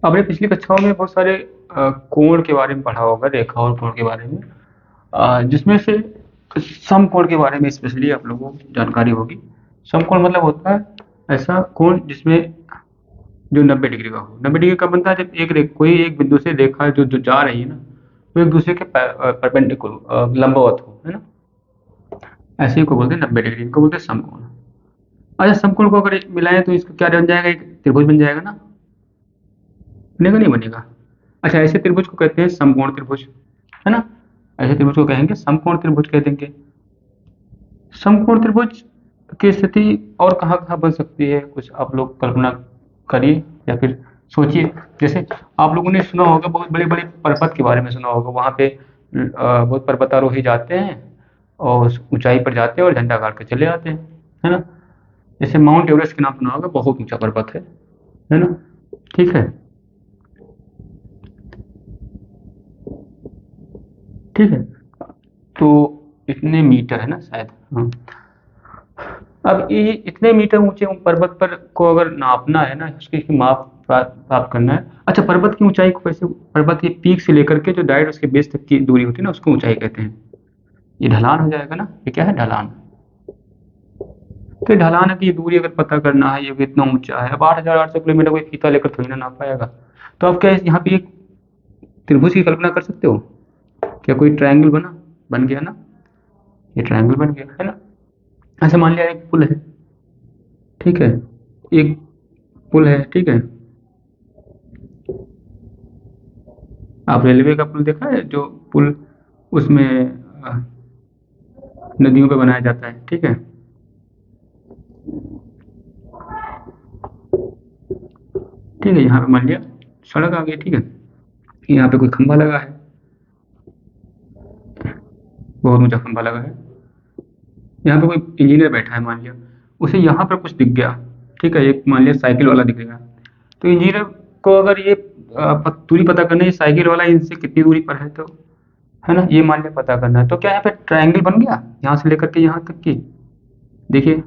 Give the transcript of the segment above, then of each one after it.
आपने पिछली कक्षाओं में बहुत सारे कोण के बारे में पढ़ा होगा, रेखा और कोण के बारे में, जिसमें से समकोण के बारे में स्पेशली आप लोगों को जानकारी होगी। समकोण मतलब होता है ऐसा कोण जिसमें जो 90 डिग्री का हो। 90 डिग्री कब बनता है? जब कोई एक बिंदु से रेखा जो जो जा रही है ना, वो एक दूसरे के परपेंडिकुलर लंबवत हो, है ना। ऐसे ही को बोलते हैं 90 डिग्री, इनको बोलते हैं समकोण। अच्छा, समकोण को अगर मिलाएं तो इसका क्या बन जाएगा? एक त्रिभुज बन जाएगा ना। बनेगा नहीं बनेगा? अच्छा, ऐसे त्रिभुज को कहते हैं समकोण त्रिभुज, है ना। ऐसे त्रिभुज को कहेंगे समकोण त्रिभुज कह देंगे। समकोण त्रिभुज की स्थिति और कहाँ कहाँ बन सकती है, कुछ आप लोग कल्पना करिए या फिर सोचिए। जैसे आप लोगों ने सुना होगा, बहुत बड़े बड़े पर्वत के बारे में सुना होगा, वहाँ पे बहुत पर्वतारोही जाते हैं और उस ऊंचाई पर जाते हैं और झंडा गाड़ के चले आते हैं, है ना। जैसे माउंट एवरेस्ट के नाम सुना होगा, बहुत ऊंचा पर्वत है ना। ठीक है, ठीक है। तो इतने मीटर है ना शायद, हाँ। अब ये इतने मीटर ऊंचे पर्वत पर को अगर नापना है ना, उसकी माप प्राप्त करना है। अच्छा, पर्वत की ऊंचाई को कैसे? पर्वत के पीक से लेकर के जो डायरेक्ट उसके बेस तक की दूरी होती है ना, उसको ऊंचाई कहते हैं। ये ढलान हो जाएगा ना, ये क्या है? ढलान। तो ये ढलान की दूरी अगर पता करना है, ये कितना ऊंचा है। अब 8,800 किलोमीटर कोई फीता लेकर थोड़ी ना नाप पाएगा। तो अब क्या है, यहाँ पे एक त्रिभुज की कल्पना कर सकते हो क्या? कोई ट्रायंगल बन गया ना। ये ट्रायंगल बन गया, है ना। ऐसे मान लिया एक पुल है, ठीक है। एक पुल है, ठीक है। आप रेलवे का पुल देखा है? जो पुल उसमें नदियों पे बनाया जाता है, ठीक है। ठीक है, यहाँ पे मान लिया सड़क आ गई, ठीक है। यहाँ पे कोई खंभा लगा है, बहुत ऊंचा खंभा लगा है। यहाँ पे कोई इंजीनियर बैठा है मान लिया, उसे यहाँ पर कुछ दिख गया, ठीक है। एक मान लिया साइकिल वाला दिख गया। तो इंजीनियर को अगर ये दूरी पता करना है, साइकिल वाला इनसे कितनी दूरी पर है, तो है ना, ये मान लिया पता करना है। तो क्या यहाँ पे ट्रायंगल बन गया, यहाँ से लेकर के यहाँ तक की। देखिए,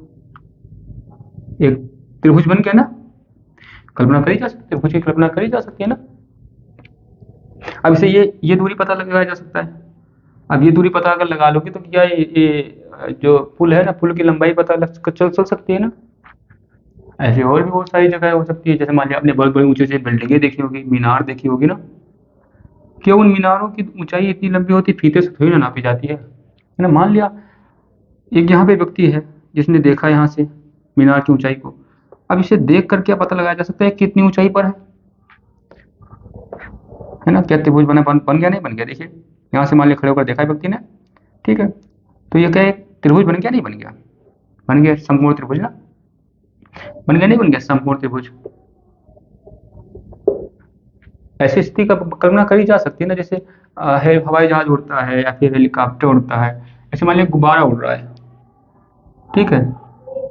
एक त्रिभुज बन गया ना। कल्पना करी जा सकती है, त्रिभुज की कल्पना करी जा सकती है ना। अब इसे ये दूरी पता लगाया जा सकता है। अब ये दूरी पता अगर लगा लोगे तो क्या ये जो पुल है ना, पुल की लंबाई पता चल सकती है ना। ऐसे और भी बहुत सारी जगह हो सकती है। जैसे मान लिया आपने बहुत बड़ी ऊंची ऊंची बिल्डिंगें देखी होगी, मीनार देखी होगी ना। क्या उन मीनारों की ऊंचाई इतनी लंबी होती, फीते से थोड़ी ना नापी जाती है ना। मान लिया एक यहाँ पे व्यक्ति है जिसने देखा यहाँ से मीनार की ऊंचाई को। अब इसे देख कर क्या पता लगाया जा सकता है कितनी ऊंचाई पर है ना। क्या त्रिभुज बन गया? नहीं बन गया? देखिए, यहाँ से मान लिया खड़े होकर देखा है व्यक्ति ने, ठीक है। तो ये क्या एक त्रिभुज बन गया? नहीं बन गया? बन गया संपूर्ण त्रिभुज ना। बन गया नहीं बन गया संपूर्ण त्रिभुज? ऐसी स्थिति का कल्पना करी जा सकती है ना। जैसे हवाई जहाज उड़ता है या फिर हेलीकॉप्टर उड़ता है। ऐसे मान लिया गुब्बारा उड़ रहा है, ठीक है।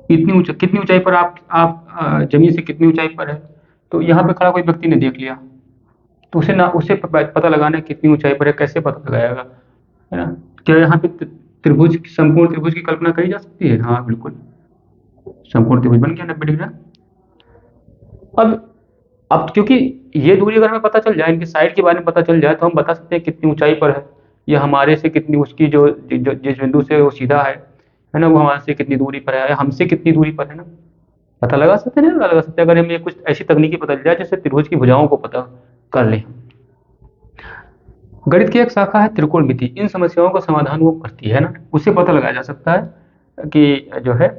इतनी ऊंचाई, कितनी ऊंचाई पर आप जमीन से कितनी ऊंचाई पर है। तो यहाँ पे खड़ा कोई व्यक्ति ने देख लिया, तो उसे पता लगाना है कितनी ऊंचाई पर है, कैसे पता लगाएगा, है ना। क्या यहाँ पे त्रिभुज, संपूर्ण त्रिभुज की कल्पना करी जा सकती है? हाँ बिल्कुल, संपूर्ण त्रिभुज बन गया 90 डिग्री। अब अब क्योंकि ये दूरी अगर हमें पता चल जाए, इनकी साइड के बारे में पता चल जाए, तो हम बता सकते हैं कितनी ऊंचाई पर है। ये हमारे से कितनी, उसकी जिस बिंदु से वो सीधा है ना, वो हमारे से कितनी दूरी पर है, हमसे कितनी दूरी पर है ना। पता लगा सकते हैं ना, पता लगा सकते हैं अगर हमें कुछ ऐसी तकनीकी पता चल जाए जिससे त्रिभुज की भुजाओं को पता कर ले। गणित की एक शाखा है त्रिकोणमिति, इन समस्याओं का समाधान वो करती है ना। उससे पता लगाया जा सकता है कि जो है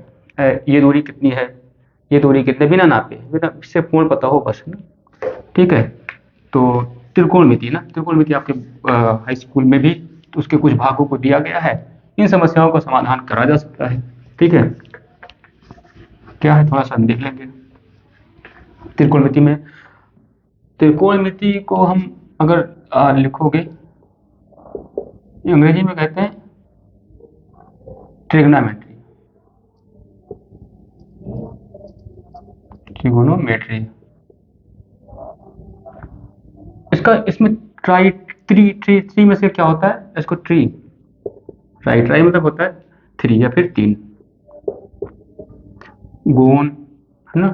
ये दूरी कितनी है, ये दूरी कितने, बिना नापे, बिना इससे पूर्ण पता हो बस ना। ठीक है। तो त्रिकोणमिति ना, त्रिकोणमिति आपके हाई स्कूल में भी उसके कुछ भागों को दिया गया है। इन समस्याओं का समाधान करा जा सकता है, ठीक है। क्या है थोड़ा सा हम देख लेंगे त्रिकोणमिति में। त्रिकोणमिति को हम अगर लिखोगे, अंग्रेजी में कहते हैं ट्रिग्नोमेट्री, ट्रिगोनोमेट्री। इसका इसमें ट्राई ट्री ट्री थ्री में से क्या होता है? इसको ट्री, ट्राई ट्राई मतलब होता है थ्री या फिर तीन, गोन, है ना।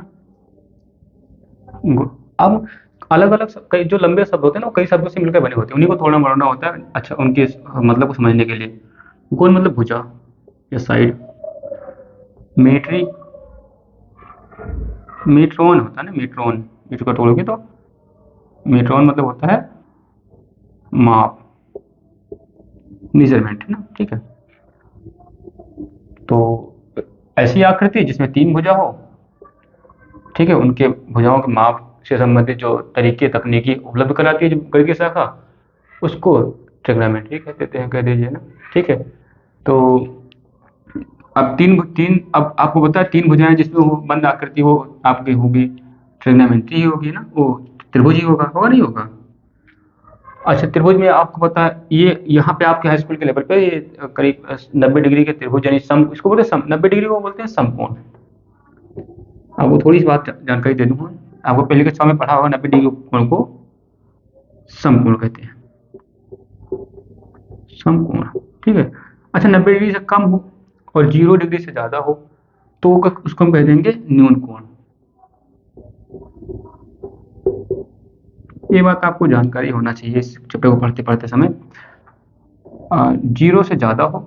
अब अलग अलग कई जो लंबे शब्द होते हैं ना वो कई शब्दों से मिलकर बने होते हैं, उन्हीं को तोड़ना मरोड़ना होता है अच्छा उनके मतलब को समझने के लिए। गोल मतलब भुजा या साइड। मेट्री, मेट्रोन होता है ना, मेट्रोन, मीटर का तोड़ोगे तो मेट्रोन मतलब होता है माप, मेजरमेंट, है ना, ठीक है। तो ऐसी आकृति जिसमें तीन भुजा हो, ठीक है, उनके भुजाओं के माप से संबंधित जो तरीके तकनीकी उपलब्ध कराती है जो गणित की शाखा, उसको ट्रिग्नोमेट्री कह देते हैं, कह दीजिए ना, ठीक है। तो अब अब आपको पता है तीन भुजाएं जिसमें वो बंद आकृति वो आपकी होगी ट्रिग्नोमेट्री ही होगी ना, वो त्रिभुज ही होगा, होगा नहीं होगा। अच्छा त्रिभुज में आपको पता है ये यहाँ पे आपके हाई स्कूल के लेवल पे ये करीब 90 डिग्री के त्रिभुज यानी सम, इसको बोलते हैं सम, 90 डिग्री को बोलते हैं समकोण। आपको थोड़ी सी बात जानकारी दे दूंगा, आपको पहले के 6 में पढ़ा होगा 90 डिग्री कोण को समकोण कहते हैं, समकोण, ठीक है। अच्छा 90 डिग्री से कम हो और 0 डिग्री से ज्यादा हो तो उसको हम कह देंगे न्यून कोण। ये बात आपको जानकारी होना चाहिए इस चैप्टर को पढ़ते पढ़ते समय। 0 से ज्यादा हो,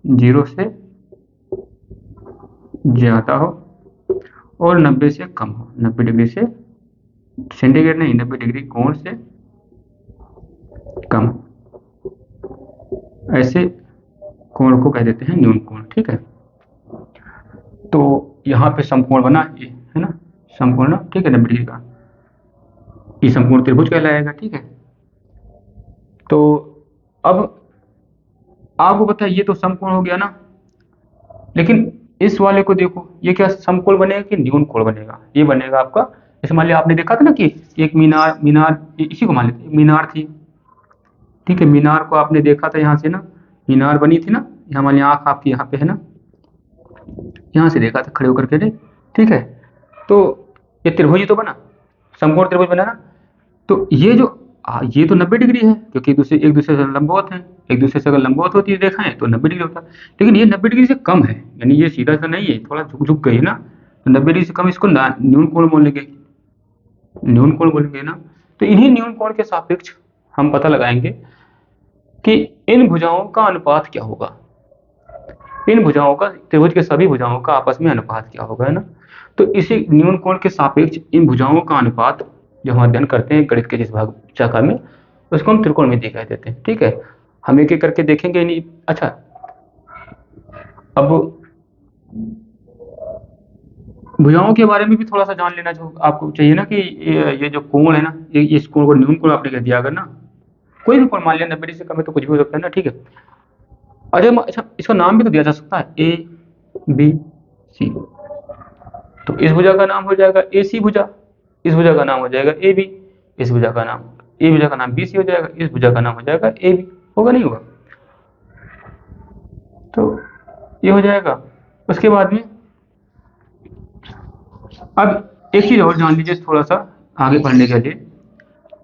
0 से ज्यादा हो और 90 से कम हो, 90 डिग्री से सेंटीग्रेड नहीं, 90 डिग्री कोण से कम, ऐसे कोण को कह देते हैं न्यून कोण, ठीक है। तो यहाँ पे समकोण बना ये, है ना, समकोण, ठीक है, 90 डिग्री का, ये समकोण त्रिभुज कहलाएगा, ठीक है। तो अब आपको पता है ये तो समकोण हो गया ना, लेकिन इस वाले को देखो, ये क्या समकोण बनेगा कि न्यून कोण बनेगा, ये बनेगा आपका, जैसे मान लिया आपने देखा था ना कि एक मीनार, इसी को मान लेते हैं, मीनार थी, ठीक है, मीनार को आपने देखा था यहाँ से ना, मीनार बनी थी ना, यहाँ मान लिया आँख आपकी यहाँ पे है ना, यहाँ से देखा था खड़े होकर के, ठीक है। तो ये त्रिभुज ही तो बना, समकोण त्रिभुज बना ना। तो ये जो ये तो 90 डिग्री है क्योंकि एक दूसरे से लंबवत हैं, एक दूसरे से अगर लंबवत होती है रेखाएं तो 90 डिग्री होता है, लेकिन ये 90 डिग्री से कम है, यानी ये सीधा सा नहीं है, थोड़ा झुक झुक गई है ना, तो 90 डिग्री से कम इसको न्यून कोण बोलेंगे, न्यून कोण बोलेंगे ना। तो इन्हीं न्यून कोण के सापेक्ष हम पता लगाएंगे कि इन भुजाओं का अनुपात क्या होगा, इन भुजाओं का, त्रिभुज के सभी भुजाओं का आपस में अनुपात क्या होगा, है ना। तो इसी न्यून कोण के सापेक्ष इन भुजाओं का अनुपात जो हम अध्ययन करते हैं गणित के जिस भाग शाखा में, उसको हम त्रिकोणमिति कह देते हैं, ठीक है। हम एक एक करके देखेंगे नहीं। अच्छा अब भुजाओं के बारे में भी थोड़ा सा जान लेना जो आपको चाहिए ना कि ये जो कोण है ना, ये इस कोण को न्यून कोण आपने कह दिया, अगर ना कोई भी कोण मान लिया 90 डिग्री से कम है तो कुछ भी हो सकता है ना, ठीक है। अच्छा इसका नाम भी तो दिया जा सकता है, ए बी सी, तो इस भुजा का नाम हो जाएगा ए सी भुजा, इस भुजा का नाम हो जाएगा ए बी, इस भुजा का नाम, ए भुजा का नाम बी सी हो जाएगा, इस भुजा का नाम हो जाएगा ए बी, होगा नहीं होगा। तो ये हो जाएगा। उसके बाद में अब एक चीज और जान लीजिए थोड़ा सा आगे बढ़ने के लिए,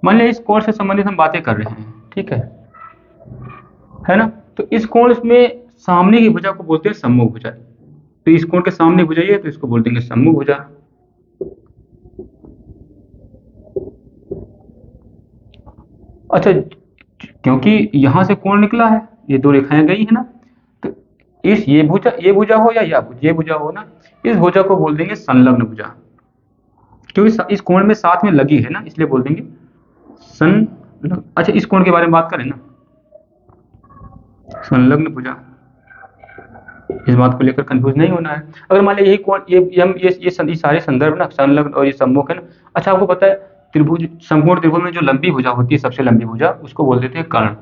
मान लिया इस कोण से संबंधित हम बातें कर रहे हैं, ठीक है ना। तो इस कोण में सामने की भुजा को बोलते हैं सम्मुख भुजा, तो इस कोण के सामने भुजा है तो इसको बोल देंगे सम्मुख भुजा। अच्छा क्योंकि यहां से कोण निकला है, ये दो रेखाएं गई है ना, तो इस ये भुजा हो या ये भुजा हो ना, इस भुजा को बोल देंगे संलग्न भुजा, क्योंकि इस कोण में साथ में लगी है ना, इसलिए बोल देंगे संलग्न। अच्छा इस कोण के बारे में बात करें ना, संलग्न भुजा, इस बात को लेकर कंफ्यूज नहीं होना है। अगर मान लिया यही कोण ये सारे संदर्भ ना संलग्न और ये सम्मुख है ना। अच्छा आपको पता है त्रिभुज, समकोण त्रिभुज में जो लंबी भुजा होती है, सबसे लंबी भुजा, उसको बोल देते हैं कर्ण,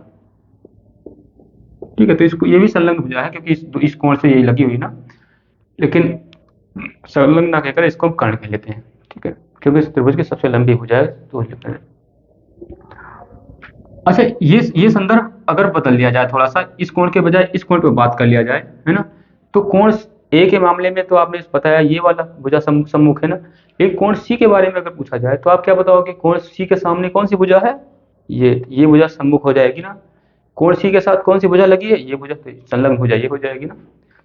ठीक है। तो इसको ये भी संलग्न भुजा है क्योंकि इस कोण से यही लगी हुई ना, लेकिन संलग्न ना कहकर इसको हम कर्ण कह लेते हैं, ठीक है, क्योंकि इस त्रिभुज की सबसे लंबी भुजा है तो लिखते हैं। अच्छा ये संदर्भ अगर बदल दिया जाए थोड़ा सा, इस कोण के बजाय इस कोण पे बात कर लिया जाए, है ना, तो कोण ए के मामले में तो आपने बताया ये वाला भुजा सम्मुख है ना, एक कोण सी के बारे में अगर पूछा जाए तो आप क्या बताओगे, कोण सी के सामने कौन सी भुजा है, ये भुजा सम्मुख हो जाएगी ना। कोण सी के साथ कौन सी भुजा लगी है, ये भुजा, तो संलग्न भुजा ये हो जाएगी ना।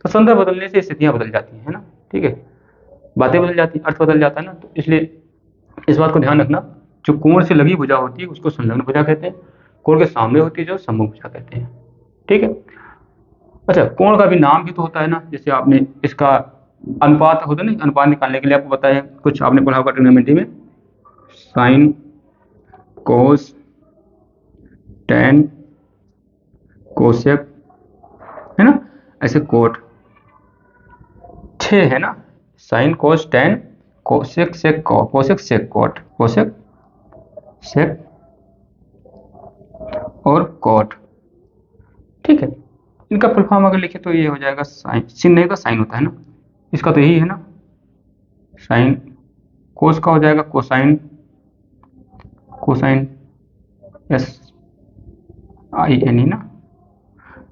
तो संदर्भ बदलने से स्थितियां बदल जाती है ना, ठीक है, बातें बदल जाती हैं, अर्थ बदल जाता है ना, तो इसलिए इस बात को ध्यान रखना जो कोण से लगी भुजा होती है उसको संलग्न भुजा कहते हैं, कोण के सामने होती है जो सम्मुख भुजा कहते हैं। ठीक है। अच्छा, कोण का भी नाम भी तो होता है ना, जैसे आपने इसका अनुपात होता है ना, अनुपात निकालने के लिए आपको बताया कुछ आपने पढ़ा होगा ट्रिग्नोमेट्री में, साइन, कोस, टेन, कोसेक, है ना, ऐसे कोट 6 है ना, sine cos tan cosec sec cosec sec cot, cosec sec और कोट। ठीक है। इनका फुल फॉर्म अगर लिखे तो ये हो जाएगा साइन, sin नहीं का साइन होता है ना, इसका तो यही है ना, साइन। कोस का हो जाएगा cosine, cosine S I N E ना।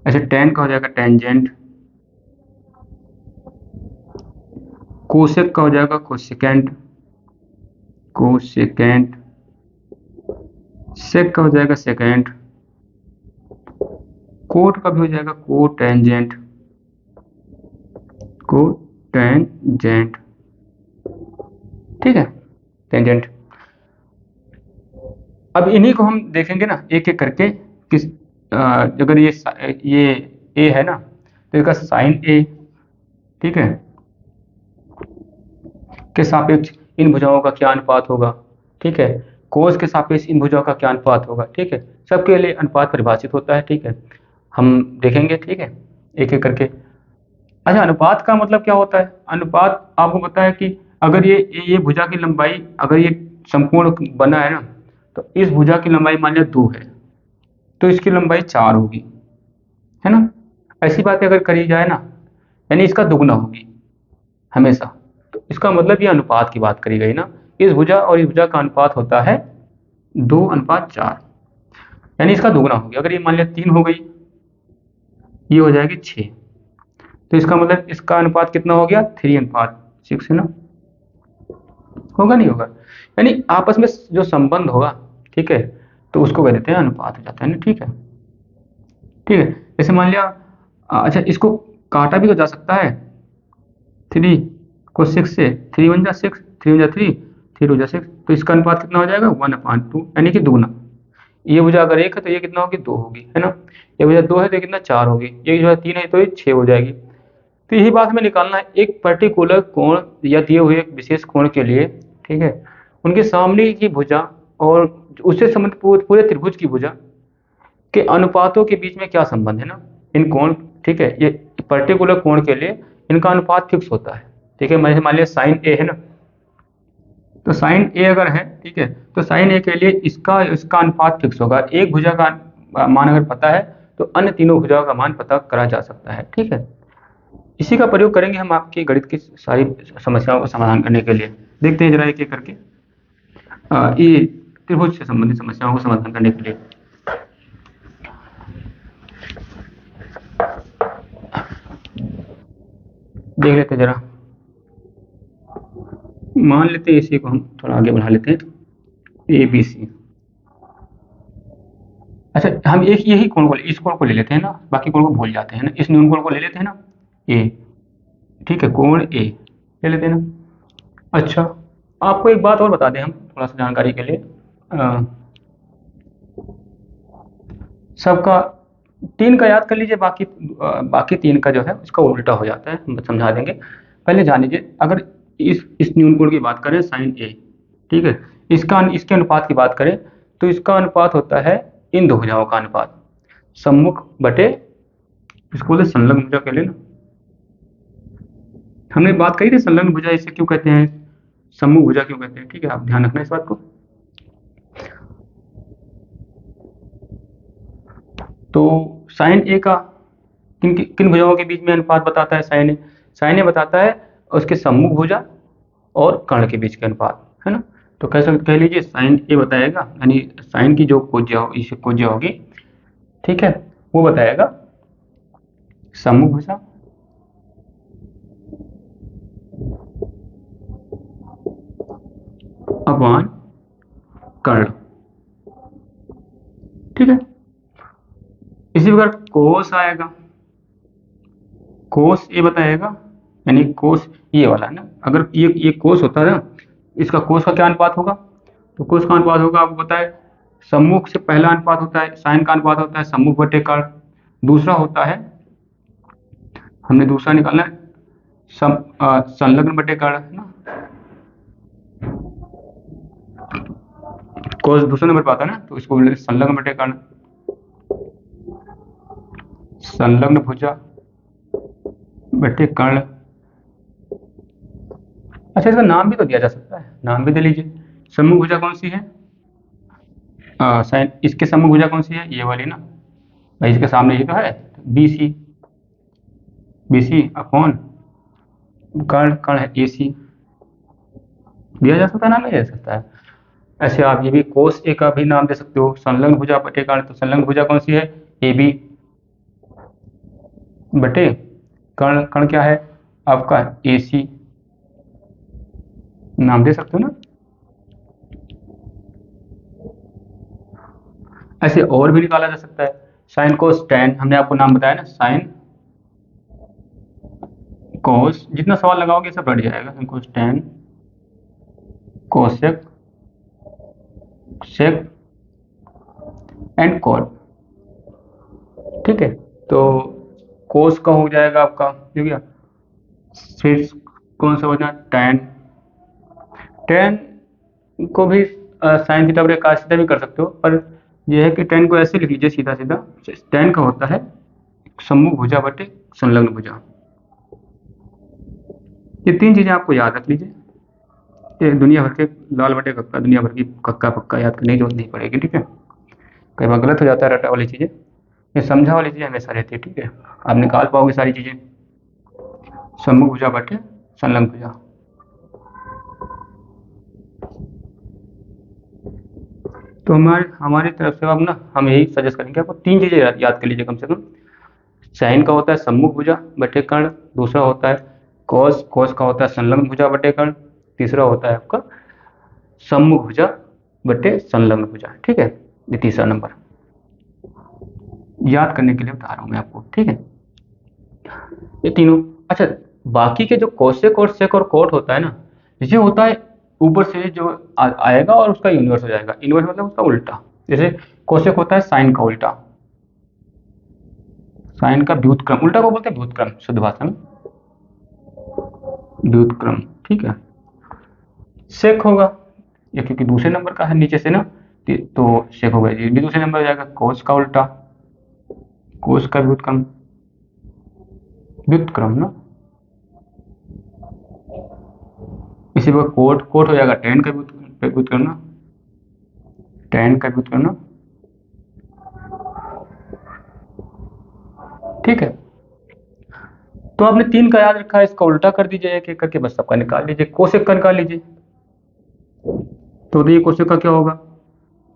ऐसे टेन का हो जाएगा टेंजेंट, कोसेक का हो जाएगा कोसेकेंट, कोसेकेंट, सेक का हो जाएगा सेकेंड, कोट का भी हो जाएगा कोटेंजेंट, कोटेंजेंट। ठीक है, टेंजेंट। अब इन्हीं को हम देखेंगे ना एक एक करके, किस अगर ये ए है ना तो इसका साइन ए, ठीक है, के सापेक्ष इन भुजाओं का क्या अनुपात होगा। ठीक है। कोस के सापेक्ष इन भुजाओं का क्या अनुपात होगा। ठीक है। सबके लिए अनुपात परिभाषित होता है। ठीक है, हम देखेंगे। ठीक है, एक एक करके। अच्छा, अनुपात का मतलब क्या होता है। अनुपात आपको पता है कि अगर ये भुजा की लंबाई, अगर ये संपूर्ण बना है ना, तो इस भुजा की लंबाई मान लिया 2 है तो इसकी लंबाई 4 होगी, है ना। ऐसी बातें अगर करी जाए ना, यानी इसका दुगना होगी हमेशा, तो इसका मतलब ये अनुपात की बात करी गई ना। इस भुजा और इस भुजा का अनुपात होता है 2:4, यानी इसका दुगना हो गया। अगर ये मान लिया 3 हो गई, ये हो जाएगी 6, तो इसका मतलब इसका अनुपात कितना हो गया 3:6, है ना। होगा नहीं होगा, यानी आपस में जो संबंध होगा, ठीक है, तो उसको कह देते हैं अनुपात हो जाता है ना। ठीक है। ठीक है, जैसे मान लिया अच्छा, इसको काटा भी तो जा सकता है, 3 को 6 से, 3 1 जा 6, 3 1 जा 3, 3 2 जा 6, तो इसका अनुपात कितना हो जाएगा 1/2, यानी कि दुगना। ये भुजा अगर 1 है तो ये कितना होगी 2 होगी, है ना। ये भुजा 2 है तो ये कितना 4 होगी, ये जो है 3 है तो ये 6 हो जाएगी। तो यही बात हमें निकालना है, एक पर्टिकुलर कोण या दिए हुए एक विशेष कोण के लिए, ठीक है, उनके सामने की भुजा और उससे संबंधित पूरे त्रिभुज की भुजा के अनुपातों के बीच में क्या संबंध है ना, इन कोण। ठीक है, ये पर्टिकुलर कोण के लिए इनका अनुपात फिक्स होता है। ठीक है, मान लिया साइन ए है ना, तो साइन ए अगर है, ठीक है, तो साइन ए के लिए इसका इसका अनुपात फिक्स होगा। एक भुजा का मान अगर पता है तो अन्य तीनों भुजाओं का मान पता करा जा सकता है। ठीक है, इसी का प्रयोग करेंगे हम आपकी गणित की सारी समस्याओं का समाधान करने के लिए। देखते हैं जरा एक एक करके ये त्रिभुज से संबंधित समस्याओं को समाधान करने के लिए। देख लेते हैं जरा, मान लेते हैं इसी को हम थोड़ा आगे बढ़ा लेते हैं, ए बी सी। अच्छा, हम एक यही कोण को, इस कोण को ले लेते हैं ना, बाकी कोण को भूल जाते हैं ना, इस न्यून कोण को ले लेते हैं ना, ए। ठीक है, कोण ए ले लेते हैं ना। अच्छा, आपको एक बात और बता दें हम थोड़ा सा जानकारी के लिए, सबका 3 का याद कर लीजिए, बाकी 3 का जो है उसका उल्टा हो जाता है, हम समझा देंगे। पहले जान लीजिए, अगर इस न्यून कोण की बात करें साइन ए, ठीक है, इसके अनुपात की बात करें तो इसका अनुपात होता है इन दो भुजाओं का अनुपात, सम्मुख बटे, इसको बोलते संलग्न भुजा के लिए ना, हमने बात कही थी संलग्न भुजा इसे क्यों कहते हैं, सम्मुख भुजा क्यों कहते हैं। ठीक है, आप ध्यान रखना इस बात को। तो साइन ए का किन किन भुजाओं के बीच में अनुपात बताता है साइन ए बताता है उसके सम्मुख भुजा और कर्ण के बीच के अनुपात, है ना। तो कह लीजिए साइन ए बताएगा, यानी साइन की जो कोज्या होगी, ठीक है, वो बताएगा सम्मुख भुजा अपॉन कर्ण। ठीक है, इसी प्रकार कोस आएगा, कोस ए बताएगा, यानी कोस ये वाला है ना, अगर ये कोस होता है ना, इसका कोस का क्या अनुपात होगा, तो कोस का अनुपात होगा, आपको पता है सम्मुख से पहला अनुपात होता है साइन का अनुपात होता है सम्मुख बटे कर्ण, दूसरा होता है, हमने दूसरा निकालना है संलग्न बटे कर्ण, है ना। कोस दूसरे नंबर पर आता है ना, तो इसको बोलेंगे संलग्न बटे कर्ण, संलग्न भुजा बटे कर्ण। अच्छा, इसका नाम भी तो दिया जा सकता है, नाम भी दे लीजिए। सम्मुख भुजा कौन सी है, साइन, इसके सम्मुख भुजा कौन सी है, ये वाली ना भाई, इसके सामने ये तो है B C, B C upon कर्ण, कर्ण है ए सी, दिया जा सकता है, नाम नहीं दे सकता है। ऐसे आप ये भी कोस ए का भी नाम दे सकते हो, संलग्न भुजा बटे कर्ण, तो संलग्न भुजा कौन सी है, ए बी बटे कर्ण, कर्ण क्या है आपका ए सी, नाम दे सकते हो ना। ऐसे और भी निकाला जा सकता है, साइन कोस टेन, हमने आपको नाम बताया ना, साइन कोस, जितना सवाल लगाओगे सब बढ़ जाएगा, sine cos tan cosec sec and cot, ठीक है। तो कोस का हो जाएगा आपका, ठीक है। फिर कौन सा बचा, टेन, टेन को भी साइन थीटा बटे cos थीटा भी कर सकते हो, पर यह है कि टेन को ऐसे लिख लीजिए सीधा सीधा, टेन का होता है सम्मुख भुजा बटे संलग्न भुजा। ये तीन चीजें आपको याद रख लीजिए, ये दुनिया भर के लाल बटे कक्का, दुनिया भर की कक्का पक्का याद करने की जरूरत नहीं पड़ेगी, ठीक है। कई बार गलत हो जाता है रटा वाली चीजें, ये समझा वाली चीजें हमेशा रहती है, ठीक है। आप निकाल पाओगे सारी चीजें, सम्मुख भुजा बटे संलग्न भुजा। तो हमारी तरफ से अब ना हम यही सजेस्ट करेंगे आपको, तीन चीजें याद कर लीजिए कम से कम। साइन का होता है सम्मुख भुजा बटे कर्ण, दूसरा होता है कोस, कोस का होता है संलग्न भुजा बटे कर्ण, तीसरा होता है आपका सम्मुख भुजा बटे संलग्न भुजा, ठीक है। ये तीसरा नंबर याद करने के लिए बता रहा हूं मैं आपको, ठीक है, ये तीनों। अच्छा, बाकी के जो कोसेक और सेक और कोट होता है ना, ये होता है ऊपर से जो आएगा और उसका इन्वर्स हो जाएगा, इन्वर्स मतलब उसका उल्टा। जैसे कोसेक होता है साइन का उल्टा, साइन का व्युत्क्रम, उल्टा को बोलते हैं व्युत्क्रम शुद्ध भाषा में, व्युत्क्रम, ठीक है। सेक होगा, ये क्योंकि दूसरे नंबर का है नीचे से ना, तो सेक होगा, ये भी दूसरे नंबर हो जाएगा। कोस का उल्टा, कोस का व्युत्क्रम, व्युत्क्रम ना, इसी प्रकार कोट, कोट हो जाएगा टेन का व्युत्क्रम ना, टेन का व्युत्क्रम ना, ठीक है। तो आपने तीन का याद रखा है, इसका उल्टा कर दीजिए एक एक करके, बस सबका निकाल लीजिए। कोसेक का निकाल लीजिए, तो ये कोसेक का क्या होगा,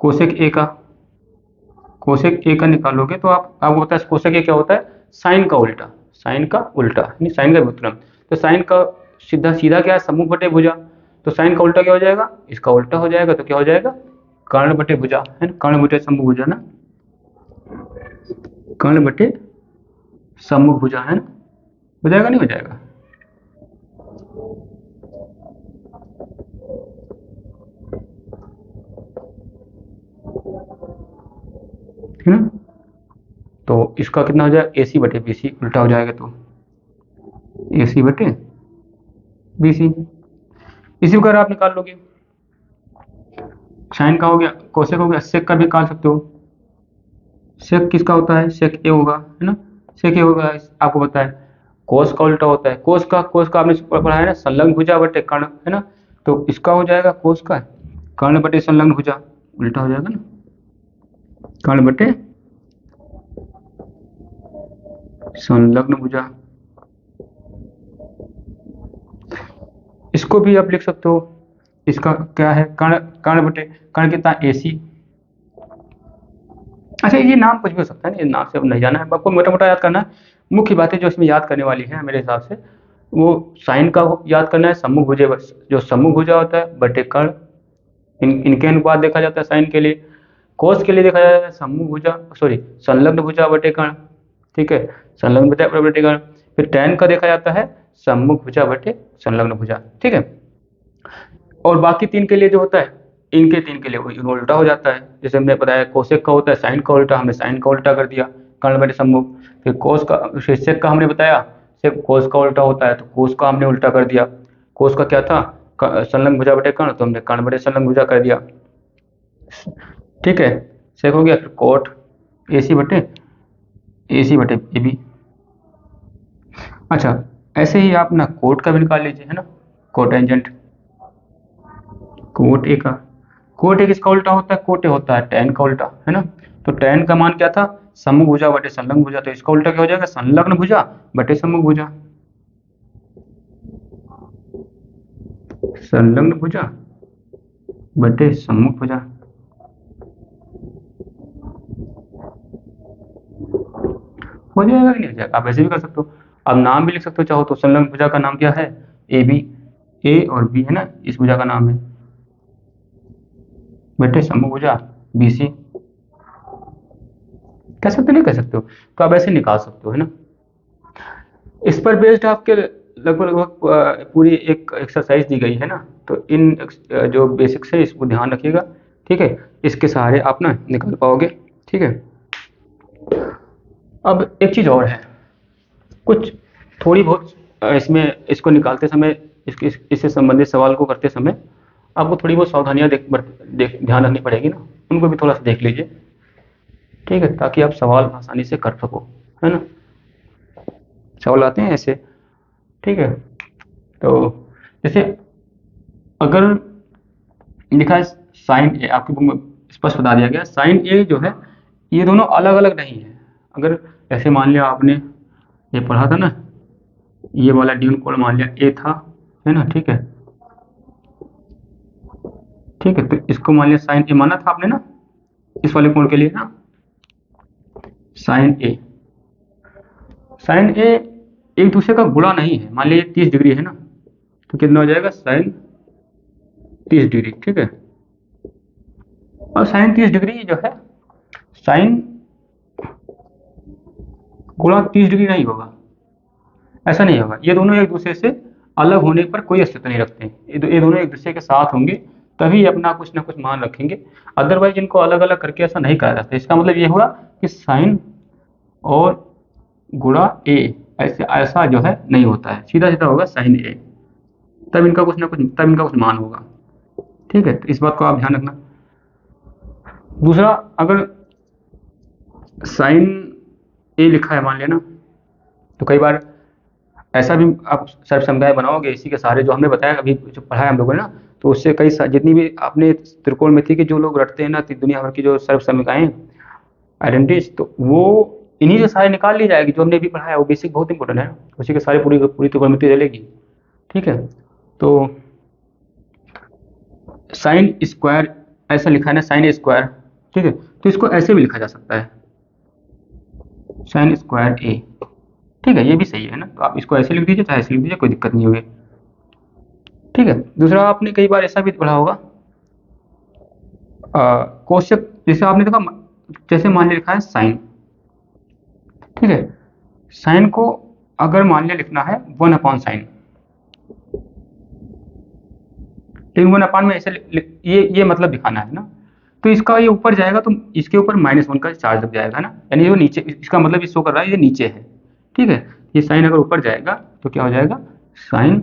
कोसेक ए का, कोसेक ए का निकालोगे तो आपको पता है कोसेक ए क्या होता है, साइन का उल्टा, साइन का उल्टा यानी साइन का व्युत्क्रम। तो साइन का सीधा सीधा क्या है, सम्मुख बटे भुजा, तो साइन का उल्टा क्या हो जाएगा, इसका उल्टा हो जाएगा, तो क्या हो जाएगा, कर्ण बटे भुजा, है ना, कर्ण बटे सम्मुख भुजा ना, कर्ण बटे सम्मुख भुजा, है ना, हो जाएगा नहीं हो जाएगा। ठीक है ना, तो इसका कितना हो जाएगा, ए सी बटे बी सी, उल्टा हो जाएगा तो ए सी बटे बी सी। इसी प्रकार आप निकाल लोगे, साइन का हो गया, कोसेक हो गया, सेक का भी निकाल सकते हो। सेक किसका होता है, सेक ए होगा, है ना, सेक ए होगा, आपको पता है। कोस का उल्टा होता है, कोस का आपने पढ़ा है ना, संलग्न भुजा बटे कर्ण, है ना, तो इसका हो जाएगा कोस का कर्ण बटे संलग्न भुजा, उल्टा हो जाएगा ना, कर्ण बटे संलग्न भुजा। इसको भी आप लिख सकते हो, इसका क्या है, कर्ण, कर्ण बटे कर्ण कितना ए सी। अच्छा, ये नाम कुछ भी हो सकता है, ये नाम से अब नहीं जाना है आपको, मोटा मोटा याद करना है। मुख्य बातें जो इसमें याद करने वाली है मेरे हिसाब से, वो साइन का याद करना है, सम्मुख भुजा, जो सम्मुख भुजा होता है बटे कर्ण, इनके अनुपात देखा जाता है साइन के लिए। कोस के लिए देखा जाता है सम्मुख भुजा, सॉरी संलग्न भुजा बटे कर्ण, ठीक है, संलग्न भुजा बटे कर्ण। फिर टेन का देखा जाता है सम्मुख भुजा बटे संलग्न भुजा, ठीक है। और बाकी तीन के लिए जो होता है इनके तीन के लिए उल्टा हो जाता है। जैसे हमने बताया कोसेक का होता है साइन का उल्टा, हमने साइन का उल्टा कर दिया कर्ण बटे सम्मुख। फिर कोस का, सेक का हमने बताया सेक कोस का उल्टा होता है, तो कोस का हमने उल्टा कर दिया। कोस का क्या था, संलग्न भुजा बटे कर्ण, तो हमने कर्ण बटे संलग्न भुजा कर दिया। ठीक है, सेक हो गया। फिर कोट ए सी बटे ए बी। अच्छा, ऐसे ही आप ना कोट का भी निकाल लीजिए, है ना, कोटेंजेंट कोट ए का। कोट ए किसका उल्टा होता है, कोट ए होता है टेन का उल्टा, है ना। तो टेन का मान क्या था, सम्मुख भुजा बटे संलग्न भुजा, तो इसका उल्टा क्या हो जाएगा, संलग्न भुजा बटे सम्मुख भुजा। संलग्न भुजा बटे सम्मुख भुजा। हो जाएगा कि नहीं हो जाएगा, आप ऐसे भी कर सकते हो। अब नाम भी लिख सकते हो चाहो तो, संलग्न भुजा का नाम क्या है, ए बी, ए और बी है ना, इस भुजा का नाम है, बटे सम्मुख भुजा बी सी। कह सकते हो नहीं कह सकते हो, तो आप ऐसे निकाल सकते हो, है ना। इस पर बेस्ड आपके लगभग लगभग पूरी एक एक्सरसाइज दी गई है ना। तो इन जो बेसिक्स है इसको ध्यान रखिएगा, ठीक है। इसके सहारे आप ना निकाल पाओगे, ठीक है। अब एक चीज़ और है, कुछ थोड़ी बहुत इसमें इसको निकालते समय, इससे संबंधित सवाल को करते समय आपको थोड़ी बहुत सावधानियां ध्यान रखनी पड़ेगी ना, उनको भी थोड़ा सा देख लीजिए, ठीक है, ताकि आप सवाल आसानी से कर सको, है ना। सवाल आते हैं ऐसे, ठीक है। तो जैसे अगर लिखा है साइन ए, आपकी बुक में स्पष्ट बता दिया गया साइन ए जो है ये दोनों अलग अलग नहीं है। अगर ऐसे मान लिया आपने ये पढ़ा था ना, ये वाला ड्यून कोण मान लिया ए था, है ना, ठीक है। ठीक है, तो इसको मान लिया साइन ए माना था आपने ना, इस वाले कोण के लिए ना, साइन ए, साइन ए एक दूसरे का गुणा नहीं है। मान लीजिए 30 डिग्री है ना, तो कितना हो जाएगा साइन 30 डिग्री, ठीक है। और साइन 30 डिग्री जो है, साइन गुणा 30 डिग्री नहीं होगा, ऐसा नहीं होगा। ये दोनों एक दूसरे से अलग होने पर कोई अस्तित्व नहीं रखते, ये दोनों एक दूसरे के साथ होंगे तभी अपना कुछ ना कुछ मान रखेंगे, अदरवाइज इनको अलग अलग करके ऐसा नहीं करा जाता। इसका मतलब ये हुआ कि साइन और गुणा ए ऐसे ऐसा जो है नहीं होता है, सीधा सीधा होगा साइन ए, तब इनका कुछ मान होगा, ठीक है। तो इस बात को आप ध्यान रखना। दूसरा, अगर साइन ए लिखा है मान लिया ना, तो कई बार ऐसा भी आप सर्व समुदाय बनाओगे इसी के सहारे, जो हमने बताया अभी जो पढ़ा है हम लोगों ने ना, तो उससे जितनी भी आपने त्रिकोणमिति की जो लोग रटते हैं ना, दुनिया भर की जो सर्व समुदाय आइडेंटिटीज, तो वो इन्हीं से सारे निकाल ली जाएगी। जो हमने भी पढ़ा है वो बेसिक बहुत इंपॉर्टेंट है, उसी के सारे पूरी पूरी त्रिकोणमिति चलेगी, ठीक है। तो साइन स्क्वायर ऐसा लिखा है ना, साइन स्क्वायर, ठीक है, तो इसको ऐसे भी लिखा जा सकता है, साइन स्क्वायर ए, ठीक है, ये भी सही है ना। तो आप इसको ऐसे लिख दीजिए चाहे ऐसे लिख दीजिए, कोई दिक्कत नहीं होगी, ठीक है। दूसरा, आपने कई बार ऐसा भी पढ़ा होगा कोशक, जैसे आपने देखा, जैसे मान लिया लिखा है साइन, ठीक है, साइन को अगर मान लिया लिखना है 1/sin, लेकिन 1/, में ऐसे ये मतलब दिखाना है ना, तो इसका ये ऊपर जाएगा तो इसके ऊपर -1 का चार्ज लग जाएगा ना, यानी जो नीचे, इसका मतलब ये शो कर रहा है ये नीचे है, ठीक है। ये साइन अगर ऊपर जाएगा तो क्या हो जाएगा, साइन,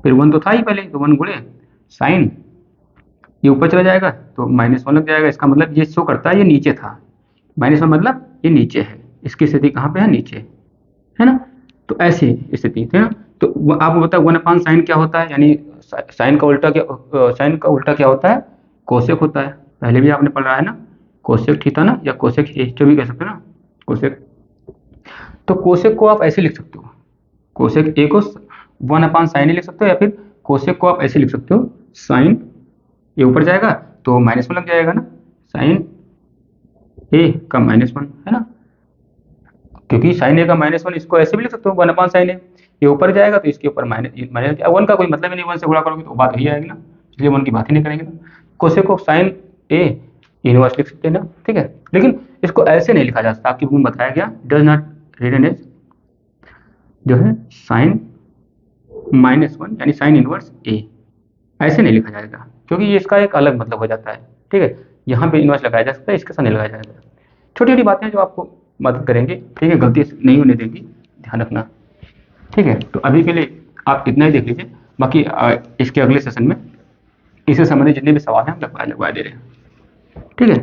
फिर 1 तो था ही पहले, तो 1 गुणे साइन, ये ऊपर चला जाएगा तो -1 लग जाएगा। इसका मतलब ये शो करता है ये नीचे था, -1 मतलब ये नीचे है, इसकी स्थिति कहाँ पे है, नीचे, है ना। तो ऐसी स्थिति है ना। तो आपको बताओ 1/sin क्या होता है, यानी साइन का उल्टा क्या, साइन का उल्टा क्या होता है, कोसेक होता है। पहले भी आपने पढ़ा है ना, कोसेक थीटा ना, या कोसेक ए जो भी कह सकते हो ना, कोसेक। तो कोसेक को आप ऐसे लिख सकते हो, कोसेक ए को 1/sin लिख सकते हो, या फिर कोसेक को आप ऐसे लिख सकते हो, साइन, ये ऊपर जाएगा तो -1 लग जाएगा ना, साइन ए का -1, है ना, क्योंकि साइन ए का -1, इसको ऐसे भी लिख सकते हो 1/sin ए, ये ऊपर जाएगा तो इसके ऊपर -1 का कोई मतलब ही नहीं, 1 से गुणा करोगे तो बात वही आएगी ना, इसलिए 1 की बात ही नहीं करेंगे ना। कोसेक को साइन ए इनवर्स लिख सकते हैं ना, ठीक है। लेकिन इसको ऐसे नहीं लिखा जा सकता, आपकी बुक में बताया गया डज नॉट रिटन एज जो है साइन -1 यानी साइन इनवर्स ए, ऐसे नहीं लिखा जाएगा, क्योंकि ये इसका एक अलग मतलब हो जाता है। ठीक है, यहाँ पे इन्वर्स लगाया जा सकता है, इसके साथ नहीं लगाया जाएगा। छोटी छोटी बातें हैं जो आपको मदद करेंगी, ठीक है, गलती नहीं होने देंगी, ध्यान रखना। ठीक है, तो अभी के लिए आप इतना ही देख लीजिए, बाकी इसके अगले सेशन में इससे संबंधित जितने भी सवाल हैं हम लगवा लगवा दे रहे हैं। ठीक है।